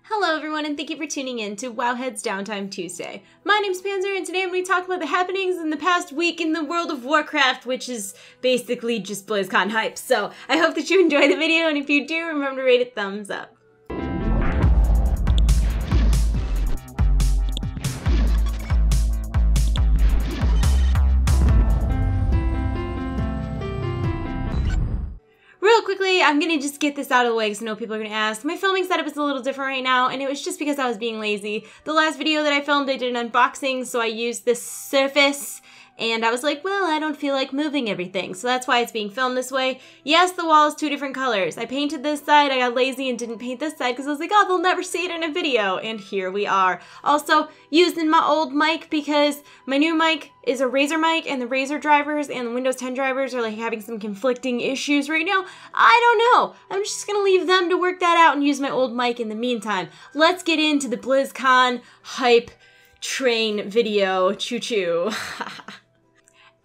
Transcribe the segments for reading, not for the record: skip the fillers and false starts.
Hello everyone, and thank you for tuning in to Wowhead's Downtime Tuesday. My name's Panzer, and today I'm going to talk about the happenings in the past week in the world of Warcraft, which is basically just Blizzcon hype. So I hope that you enjoy the video, and if you do, remember to rate it thumbs up. Real quickly, I'm gonna just get this out of the way because I know people are gonna ask. My filming setup is a little different right now, and it was just because I was being lazy. The last video that I filmed, I did an unboxing, so I used this surface, and I was like, well, I don't feel like moving everything, so that's why it's being filmed this way. Yes, the wall is two different colors. I painted this side, I got lazy and didn't paint this side because I was like, oh, they'll never see it in a video, and here we are. Also, using my old mic because my new mic is a Razer mic, and the Razer drivers and the Windows 10 drivers are like having some conflicting issues right now. I don't know. I'm just gonna leave them to work that out and use my old mic in the meantime. Let's get into the BlizzCon hype train video. Choo-choo.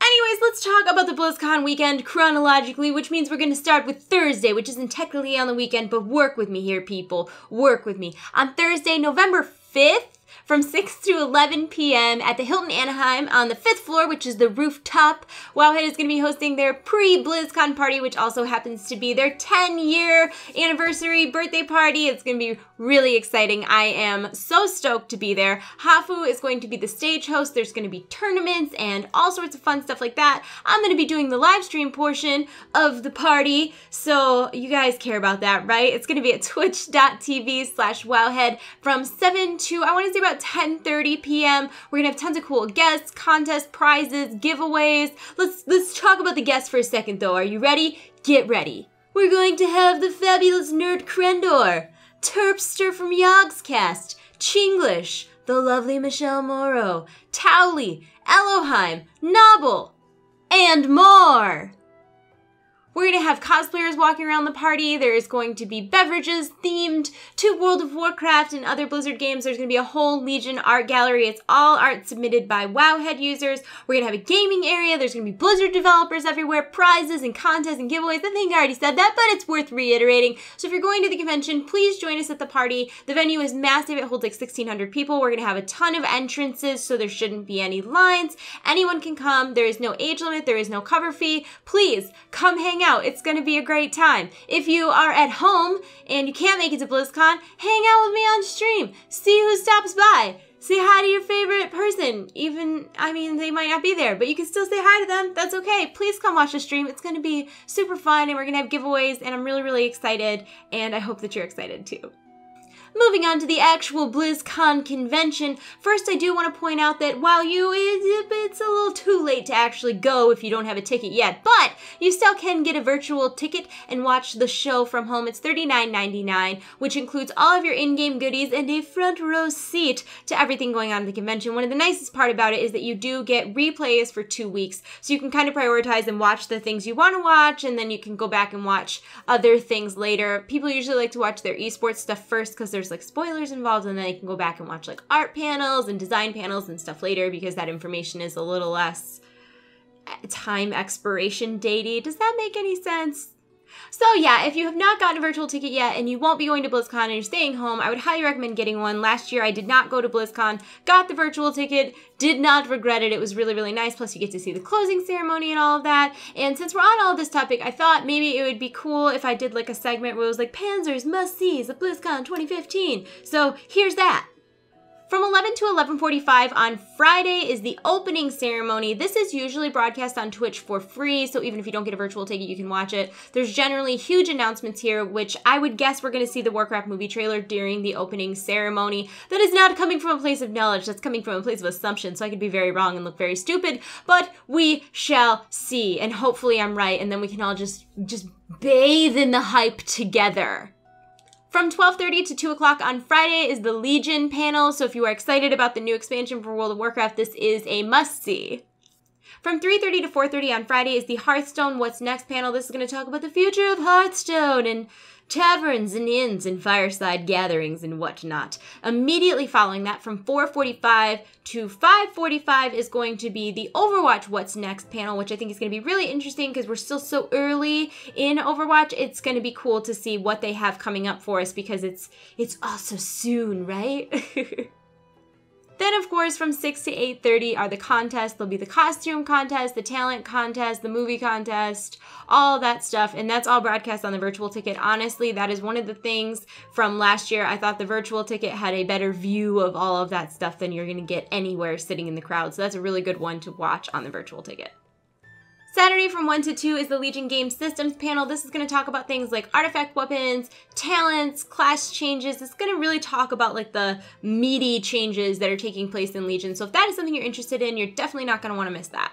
Anyways, let's talk about the BlizzCon weekend chronologically, which means we're going to start with Thursday, which isn't technically on the weekend, but work with me here, people. Work with me. On Thursday, November 5th, from 6 to 11 p.m. at the Hilton Anaheim on the 5th floor, which is the rooftop. Wowhead is going to be hosting their pre-Blizzcon party, which also happens to be their 10-year anniversary birthday party. It's going to be really exciting. I am so stoked to be there. Hafu is going to be the stage host. There's going to be tournaments and all sorts of fun stuff like that. I'm going to be doing the live stream portion of the party, so you guys care about that, right? It's going to be at twitch.tv/wowhead from 7 to, I want to say, about 10:30 p.m. We're gonna have tons of cool guests, contests, prizes, giveaways. Let's talk about the guests for a second though. Are you ready? Get ready. We're going to have the fabulous Nerd Krendor, Terpster from Yogscast, Chinglish, the lovely Michelle Morrow, Towley, Elohim, Nobble, and more. We're going to have cosplayers walking around the party. There's going to be beverages themed to World of Warcraft and other Blizzard games. There's going to be a whole Legion art gallery. It's all art submitted by Wowhead users. We're going to have a gaming area. There's going to be Blizzard developers everywhere, prizes and contests and giveaways. I think I already said that, but it's worth reiterating. So if you're going to the convention, please join us at the party. The venue is massive. It holds like 1,600 people. We're going to have a ton of entrances, so there shouldn't be any lines. Anyone can come. There is no age limit. There is no cover fee. Please come hang out. It's going to be a great time. If you are at home and you can't make it to BlizzCon, hang out with me on stream. See who stops by. Say hi to your favorite person. Even, I mean, they might not be there, but you can still say hi to them. That's okay. Please come watch the stream. It's going to be super fun, and we're going to have giveaways, and I'm really, really excited, and I hope that you're excited too. Moving on to the actual BlizzCon convention, first I do want to point out that while it's a little too late to actually go if you don't have a ticket yet, but you still can get a virtual ticket and watch the show from home. It's $39.99, which includes all of your in-game goodies and a front row seat to everything going on at the convention. One of the nicest part about it is that you do get replays for 2 weeks, so you can kind of prioritize and watch the things you want to watch, and then you can go back and watch other things later. People usually like to watch their esports stuff first because there's like spoilers involved, and then they can go back and watch like art panels and design panels and stuff later because that information is a little less time expiration datey. Does that make any sense? So yeah, if you have not gotten a virtual ticket yet and you won't be going to BlizzCon and you're staying home, I would highly recommend getting one. Last year I did not go to BlizzCon, got the virtual ticket, did not regret it. It was really, really nice. Plus you get to see the closing ceremony and all of that. And since we're on all this topic, I thought maybe it would be cool if I did like a segment where it was like Panzer's must-sees of BlizzCon 2015. So here's that. From 11 to 11:45 on Friday is the opening ceremony. This is usually broadcast on Twitch for free, so even if you don't get a virtual ticket, you can watch it. There's generally huge announcements here, which I would guess we're going to see the Warcraft movie trailer during the opening ceremony. That is not coming from a place of knowledge. That's coming from a place of assumption, so I could be very wrong and look very stupid, but we shall see, and hopefully I'm right, and then we can all just bathe in the hype together. From 12:30 to 2 o'clock on Friday is the Legion panel, so if you are excited about the new expansion for World of Warcraft, this is a must-see. From 3:30 to 4:30 on Friday is the Hearthstone What's Next panel. This is going to talk about the future of Hearthstone and taverns and inns and fireside gatherings and whatnot. Immediately following that, from 4:45 to 5:45 is going to be the Overwatch What's Next panel, which I think is going to be really interesting because we're still so early in Overwatch. It's going to be cool to see what they have coming up for us because it's also soon, right? Then, of course, from 6 to 8:30 are the contests. There'll be the costume contest, the talent contest, the movie contest, all that stuff. And that's all broadcast on the virtual ticket. Honestly, that is one of the things from last year. I thought the virtual ticket had a better view of all of that stuff than you're going to get anywhere sitting in the crowd. So that's a really good one to watch on the virtual ticket. Saturday from 1 to 2 is the Legion Game Systems panel. This is going to talk about things like artifact weapons, talents, class changes. It's going to really talk about like the meaty changes that are taking place in Legion. So if that is something you're interested in, you're definitely not going to want to miss that.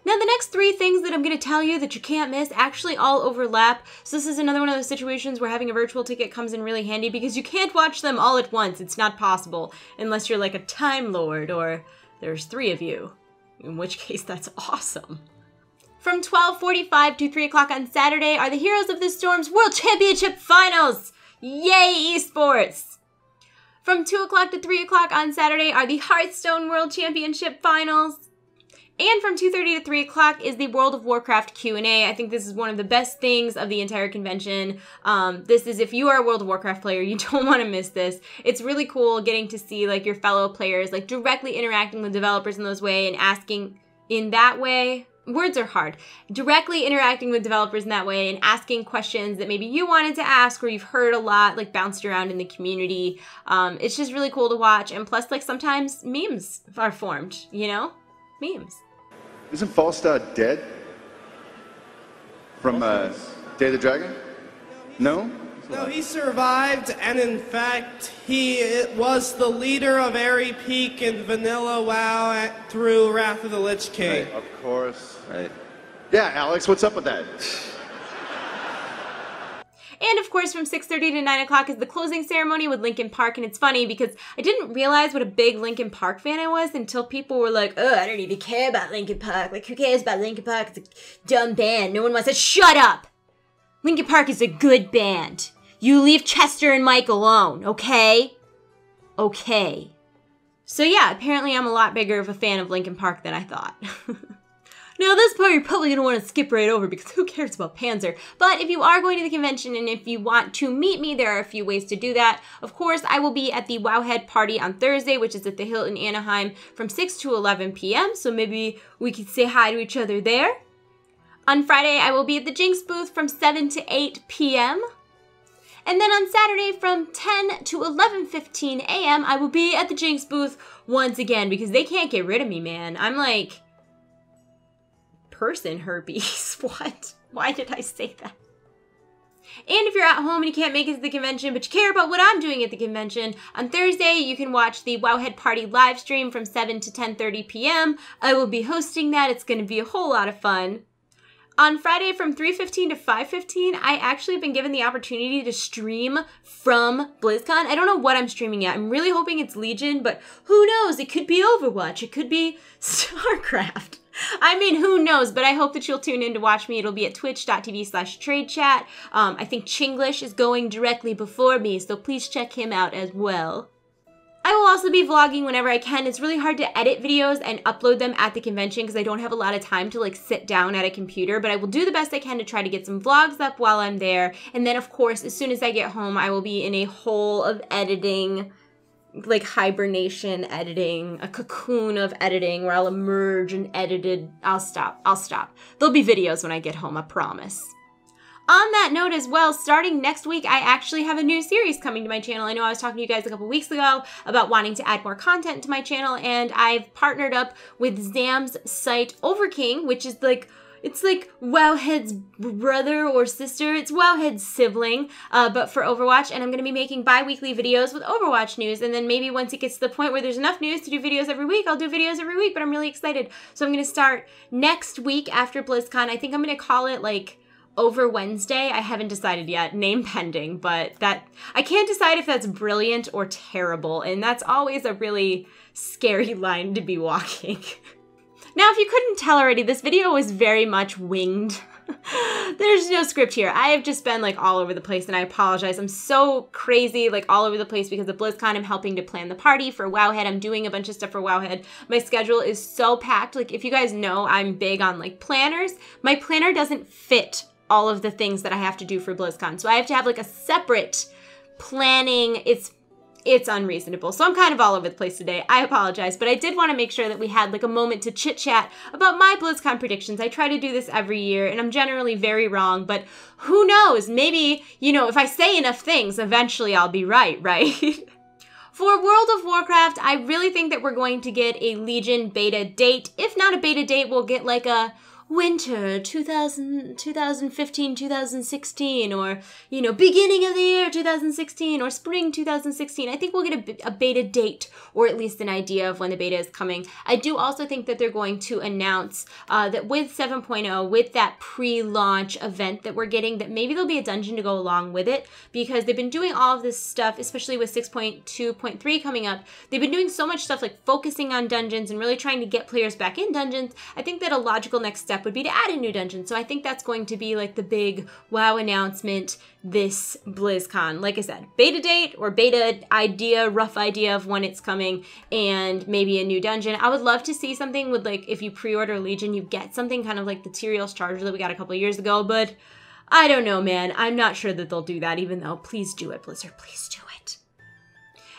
Now the next 3 things that I'm going to tell you that you can't miss actually all overlap. So this is another one of those situations where having a virtual ticket comes in really handy because you can't watch them all at once. It's not possible unless you're like a Time Lord or there's 3 of you, in which case that's awesome. From 12:45 to 3 o'clock on Saturday are the Heroes of the Storm's World Championship Finals! Yay, esports! From 2 o'clock to 3 o'clock on Saturday are the Hearthstone World Championship Finals. And from 2:30 to 3 o'clock is the World of Warcraft Q&A. I think this is one of the best things of the entire convention. This is, if you are a World of Warcraft player, you don't want to miss this. It's really cool getting to see like your fellow players like directly interacting with developers in those way and asking in that way. Words are hard. Directly interacting with developers in that way and asking questions that maybe you wanted to ask or you've heard a lot like bounced around in the community. It's just really cool to watch. And plus, like, sometimes memes are formed, you know? Memes. Isn't Falstad dead? From Day of the Dragon? No? No, he survived, and in fact, he was the leader of Airy Peak in Vanilla WoW through Wrath of the Lich King. Right, of course. Right. Yeah, Alex, what's up with that? And of course, from 6:30 to 9 o'clock is the closing ceremony with Linkin Park. And it's funny because I didn't realize what a big Linkin Park fan I was until people were like, oh, I don't even care about Linkin Park. Like, who cares about Linkin Park? It's a dumb band. No one wants to shut up. Linkin Park is a good band. You leave Chester and Mike alone, okay? Okay. So yeah, apparently I'm a lot bigger of a fan of Linkin Park than I thought. Now this part you're probably going to want to skip right over because who cares about Panzer? But if you are going to the convention and if you want to meet me, there are a few ways to do that. Of course, I will be at the Wowhead Party on Thursday, which is at the Hilton Anaheim from 6 to 11 p.m. So maybe we could say hi to each other there. On Friday, I will be at the Jinx booth from 7 to 8 p.m. And then on Saturday from 10 to 11:15 a.m., I will be at the Jinx booth once again because they can't get rid of me, man. I'm like person herpes. What? Why did I say that? And if you're at home and you can't make it to the convention, but you care about what I'm doing at the convention, on Thursday you can watch the Wowhead Party live stream from 7 to 10:30 p.m. I will be hosting that. It's going to be a whole lot of fun. On Friday from 3:15 to 5:15, I actually have been given the opportunity to stream from Blizzcon. I don't know what I'm streaming at. I'm really hoping it's Legion, but who knows? It could be Overwatch. It could be StarCraft. I mean, who knows? But I hope that you'll tune in to watch me. It'll be at twitch.tv/TradeChat. I think Chinglish is going directly before me, so please check him out as well. I will also be vlogging whenever I can. It's really hard to edit videos and upload them at the convention because I don't have a lot of time to like sit down at a computer, but I will do the best I can to try to get some vlogs up while I'm there. And then of course, as soon as I get home, I will be in a hole of editing, like hibernation editing, a cocoon of editing where I'll emerge and edited. I'll stop. There'll be videos when I get home, I promise. On that note as well, starting next week, I actually have a new series coming to my channel. I know I was talking to you guys a couple weeks ago about wanting to add more content to my channel, and I've partnered up with Zam's site Overking, which is like, it's like Wowhead's brother or sister. It's Wowhead's sibling, but for Overwatch, and I'm going to be making bi-weekly videos with Overwatch news, and then maybe once it gets to the point where there's enough news to do videos every week, I'll do videos every week, but I'm really excited. So I'm going to start next week after BlizzCon. I think I'm going to call it like Over Wednesday. I haven't decided yet, name pending, but that I can't decide if that's brilliant or terrible, and that's always a really scary line to be walking. Now, if you couldn't tell already, this video was very much winged. There's no script here. I have just been like all over the place and I apologize. I'm so crazy, like all over the place because of BlizzCon. I'm helping to plan the party for Wowhead. I'm doing a bunch of stuff for Wowhead. My schedule is so packed. Like if you guys know, I'm big on like planners. My planner doesn't fit all of the things that I have to do for BlizzCon. So I have to have like a separate planning. It's unreasonable. So I'm kind of all over the place today. I apologize, but I did want to make sure that we had like a moment to chit chat about my BlizzCon predictions. I try to do this every year and I'm generally very wrong, but who knows? Maybe, you know, if I say enough things, eventually I'll be right? For World of Warcraft, I really think that we're going to get a Legion beta date. If not a beta date, we'll get like a winter 2015, 2016, or, you know, beginning of the year 2016, or spring 2016. I think we'll get a beta date, or at least an idea of when the beta is coming. I do also think that they're going to announce that with 7.0, with that pre-launch event that we're getting, that maybe there'll be a dungeon to go along with it, because they've been doing all of this stuff, especially with 6.2.3 coming up. They've been doing so much stuff like focusing on dungeons and really trying to get players back in dungeons. I think that a logical next step would be to add a new dungeon. So I think that's going to be like the big WoW announcement this BlizzCon. Like I said, beta date or beta idea, rough idea of when it's coming, and maybe a new dungeon. I would love to see something with like, if you pre-order Legion, you get something kind of like the Tyrael's Charger that we got a couple of years ago, but I don't know, man. I'm not sure that they'll do that, even though please do it, Blizzard, please do it.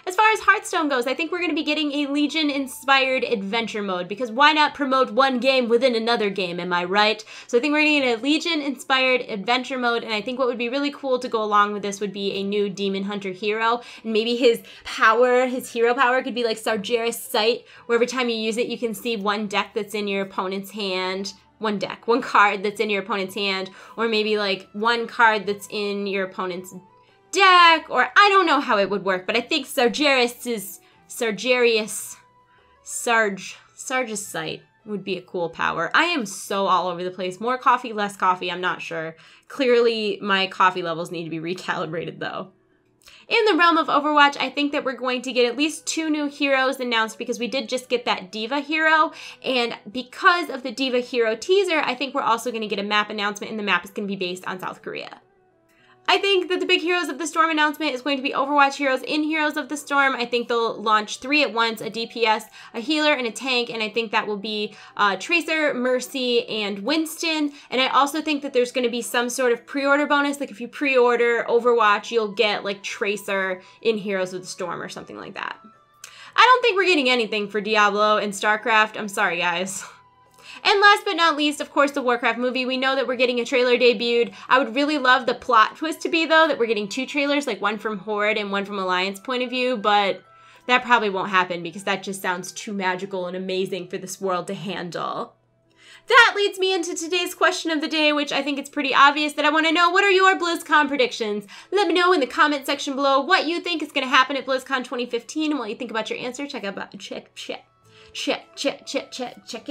As far as Hearthstone goes, I think we're going to be getting a Legion-inspired adventure mode, because why not promote one game within another game, am I right? So I think we're going to get a Legion-inspired adventure mode, and I think what would be really cool to go along with this would be a new Demon Hunter hero, and maybe his power, his hero power could be like Sargeras' Sight, where every time you use it, you can see one deck that's in your opponent's hand, one card that's in your opponent's hand, or maybe like one card that's in your opponent's deck, or I don't know how it would work, but I think Sargeras' Sight would be a cool power. I am so all over the place. More coffee, less coffee, I'm not sure. Clearly, my coffee levels need to be recalibrated, though. In the realm of Overwatch, I think that we're going to get at least 2 new heroes announced, because we did just get that Diva hero, and because of the Diva hero teaser, I think we're also going to get a map announcement, and the map is going to be based on South Korea. I think that the big Heroes of the Storm announcement is going to be Overwatch heroes in Heroes of the Storm. I think they'll launch 3 at once, a DPS, a healer, and a tank, and I think that will be Tracer, Mercy, and Winston. And I also think that there's going to be some sort of pre-order bonus, like if you pre-order Overwatch, you'll get like Tracer in Heroes of the Storm or something like that. I don't think we're getting anything for Diablo and StarCraft. I'm sorry, guys. And last but not least, of course, the Warcraft movie. We know that we're getting a trailer debuted. I would really love the plot twist to be, though, that we're getting 2 trailers, like one from Horde and one from Alliance point of view, but that probably won't happen because that just sounds too magical and amazing for this world to handle. That leads me into today's question of the day, which I think it's pretty obvious that I want to know, what are your BlizzCon predictions? Let me know in the comment section below what you think is going to happen at BlizzCon 2015, and while you think about your answer, check it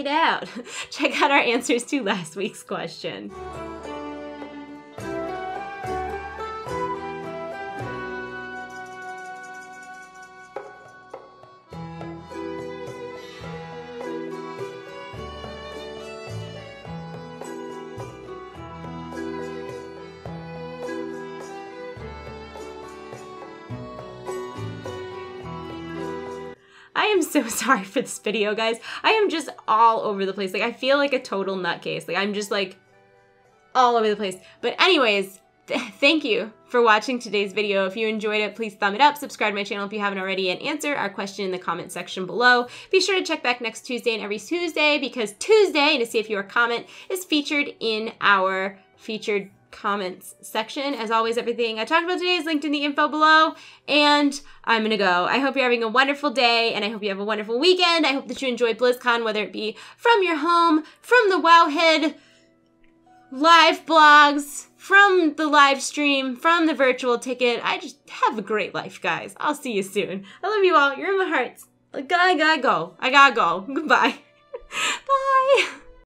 out. Check out our answers to last week's question. I am so sorry for this video, guys. I am just all over the place. Like, I feel like a total nutcase. Like, I'm just, like, all over the place. But anyways, thank you for watching today's video. If you enjoyed it, please thumb it up, subscribe to my channel if you haven't already, and answer our question in the comment section below. Be sure to check back next Tuesday and every Tuesday, because Tuesday, to see if your comment is featured in our featured comments section. As always, everything I talked about today is linked in the info below, and I'm gonna go. I hope you're having a wonderful day, and I hope you have a wonderful weekend. I hope that you enjoyed BlizzCon, whether it be from your home, from the Wowhead live blogs, from the live stream, from the virtual ticket. I just have a great life, guys. I'll see you soon. I love you all. You're in my hearts. I gotta go. Goodbye. Bye.